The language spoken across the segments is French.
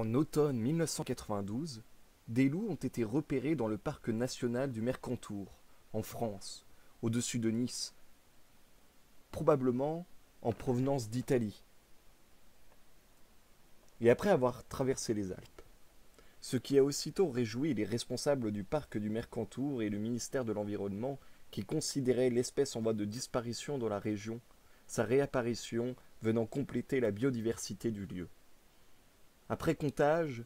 En automne 1992, des loups ont été repérés dans le parc national du Mercantour, en France, au-dessus de Nice, probablement en provenance d'Italie, et après avoir traversé les Alpes. Ce qui a aussitôt réjoui les responsables du parc du Mercantour et le ministère de l'Environnement qui considéraient l'espèce en voie de disparition dans la région, sa réapparition venant compléter la biodiversité du lieu. Après comptage,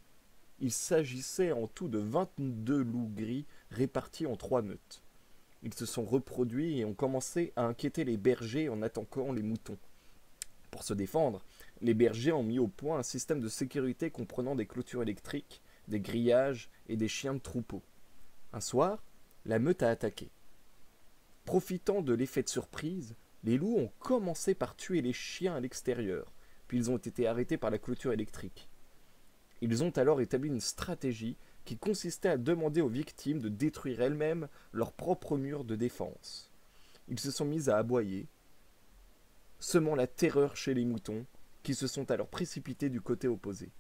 il s'agissait en tout de 22 loups gris répartis en 3 meutes. Ils se sont reproduits et ont commencé à inquiéter les bergers en attaquant les moutons. Pour se défendre, les bergers ont mis au point un système de sécurité comprenant des clôtures électriques, des grillages et des chiens de troupeau. Un soir, la meute a attaqué. Profitant de l'effet de surprise, les loups ont commencé par tuer les chiens à l'extérieur, puis ils ont été arrêtés par la clôture électrique. Ils ont alors établi une stratégie qui consistait à demander aux victimes de détruire elles-mêmes leurs propres murs de défense. Ils se sont mis à aboyer, semant la terreur chez les moutons, qui se sont alors précipités du côté opposé.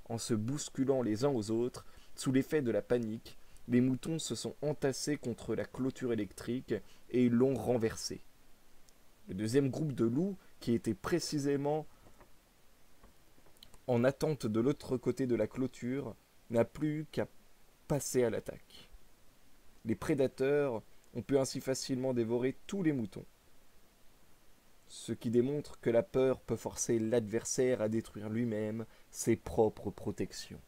En se bousculant les uns aux autres, sous l'effet de la panique, les moutons se sont entassés contre la clôture électrique et ils l'ont renversée. Le deuxième groupe de loups, qui était précisément en attente de l'autre côté de la clôture, n'a plus qu'à passer à l'attaque. Les prédateurs ont pu ainsi facilement dévorer tous les moutons, ce qui démontre que la peur peut forcer l'adversaire à détruire lui-même ses propres protections.